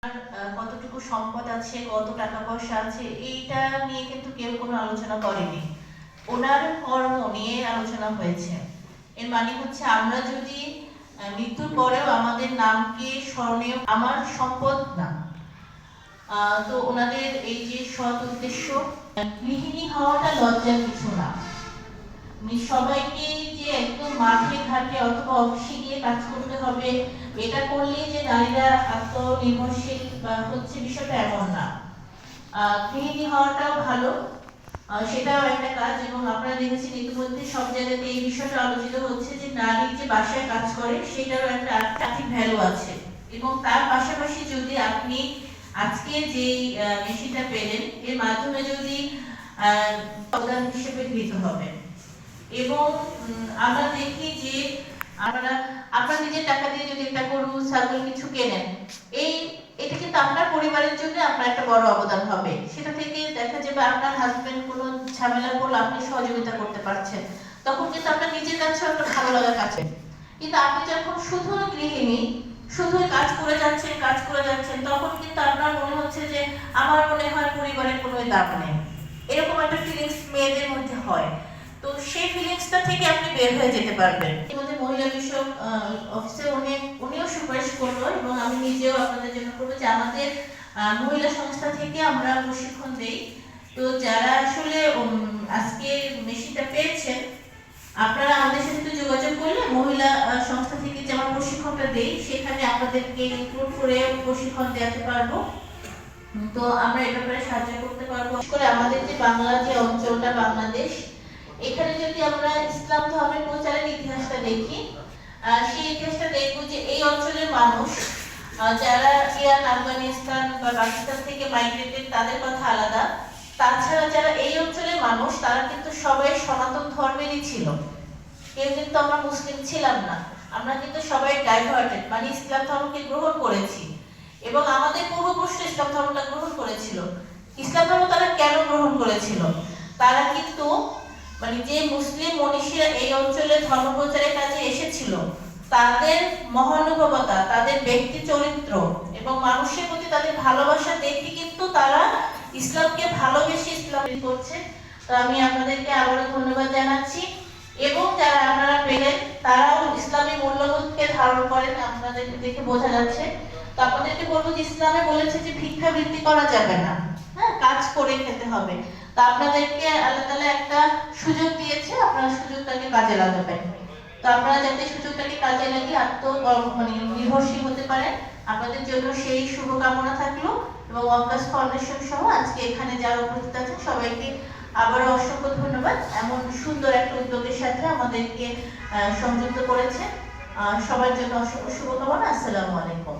কতটুকু সম্পদ আছে, কত টাকা পয়সা আছে, এইটা নিয়ে কিন্তু কেউ কোনো আলোচনা করেনি। ওনার কর্ম নিয়ে আলোচনা হয়েছে। এর মানে হচ্ছে আমরা যদি মৃত্যুর পরেও আমাদের নামকে স্মরণীয়, আমার সম্পদ না। তো ওনাদের এই যে সৎ উদ্দেশ্য, গৃহিণী হওয়াটা লজ্জার কিছু না। সবাইকে যে একদম মাঠে ঘাটে অথবা অফিসে গিয়ে কাজ করতে হবে, এটা করলেই যে নারীরা আত্মনির্ভরশীল বা হচ্ছে, বিষয়টা এমন না। গৃহিণী হওয়াটাও ভালো, সেটাও একটা কাজ। এবং আপনারা দেখেছেন ইতিমধ্যে সব জায়গাতে এই বিষয়টা আলোচিত হচ্ছে যে নারী যে বাসায় কাজ করে সেটারও একটা আর্থিক ভ্যালু আছে। এবং তার পাশাপাশি যদি আপনি আজকে যে মেশিনটা পেলেন, এর মাধ্যমে যদি অবদান হিসেবে গৃহীত হবে। এবং আমরা দেখি যে আপনার নিজের টাকা দিয়ে যদি একটা গরু ছাগল কিছু কেনেন, এটা কিন্তু আপনার পরিবারের জন্য আপনার একটা বড় অবদান হবে। সেটা থেকে দেখা যাবে আপনার হাজবেন্ড কোনো ঝামেলা করলে আপনি সহযোগিতা করতে পারছেন, তখন কিন্তু আপনার নিজের কাছে একটা ভালো লাগা কাজ। কিন্তু আপনি যখন শুধু গৃহিণী, শুধু কাজ করে যাচ্ছেন, তখন কিন্তু আপনার মনে হচ্ছে যে আমার মনে হয় পরিবারের কোনো দাম নেই, এরকম একটা ফিলিংস মেয়েদের মধ্যে হয়। তো সেই ফিলিংসটা থেকে আপনি বের হয়ে যেতে পারবেন। আমাদের মহিলা বিষয়ক অফিসে উনিও সুপারিশ করলো, এবং আমি নিজেও আপনাদের জন্য করবো যে আমাদের মহিলা সংস্থা থেকে আমরা প্রশিক্ষণ দেই। তো যারা আসলে আজকে মেশিনটা পেয়েছেন, আপনারা আমাদের সাথে যোগাযোগ করলে মহিলা সংস্থা থেকে যে আমরা প্রশিক্ষণটা দেই, সেখানে আপনাদেরকে ইনক্লুড করে প্রশিক্ষণ দেওয়াতে পারবো। তো আমরা এ ব্যাপারে সাহায্য করতে পারবো। করে আমাদের যে বাংলা যে অঞ্চলটা, বাংলাদেশ, এখানে যদি আমরা ইসলাম ধর্মের প্রচারের ইতিহাসটা দেখি, সেই ইতিহাসটা দেখবো যে এই অঞ্চলের মানুষ যারা ইরান, আফগানিস্তান বা পাকিস্তান থেকে মাইগ্রেটেড, তাদের কথা আলাদা। তাছাড়া যারা এই অঞ্চলের মানুষ, তারা কিন্তু সবাই সনাতন ধর্মেরই ছিল। কেউ কিন্তু আমরা মুসলিম ছিলাম না, আমরা কিন্তু সবাই ডাইভার্টেড, মানে ইসলাম ধর্মকে গ্রহণ করেছি। এবং আমাদের পূর্বপুরুষ ইসলাম ধর্মটা গ্রহণ করেছিল। ইসলাম ধর্ম তারা কেন গ্রহণ করেছিল? তারা কিন্তু মানে যে মুসলিম মনীষীরা এই অঞ্চলে ধর্ম প্রচারের কাজে এসেছিল, তাদের মহানুভবতা, তাদের ব্যক্তি চরিত্র এবং মানুষের প্রতি তাদের ভালোবাসা দেখে কিন্তু তারা ইসলামকে ভালোবেসে ইসলাম করছে। তো আমি আপনাদেরকে আবারও ধন্যবাদ জানাচ্ছি। এবং যারা আপনারা পেলেন, তারাও ইসলামী মূল্যবোধকে ধারণ করেন, আপনাদের দেখে বোঝা যাচ্ছে। তো আপনাদেরকে বলবো যে ইসলামে বলেছে যে ভিক্ষাবৃত্তি করা যাবে না, হ্যাঁ, কাজ করে খেতে হবে। তো আপনাদেরকে আল্লাহ তাআলা একটা সুযোগ দিয়েছে, আপনারা সুযোগটাকে কাজে লাগাবেন। তো আপনারা যাতে সুযোগটাকে কাজে লাগিয়ে নির্ভরশীল হতে পারেন, আপনাদের জন্য সেই শুভকামনা থাকলো। এবং ওয়াকাস ফাউন্ডেশন সহ আজকে এখানে যারা উপস্থিত আছেন সবাইকে আবারও অসংখ্য ধন্যবাদ। এমন সুন্দর একটা উদ্যোগের সাথে আমাদেরকে সংযুক্ত করেছে। সবার জন্য অসংখ্য শুভকামনা। আসসালামু আলাইকুম।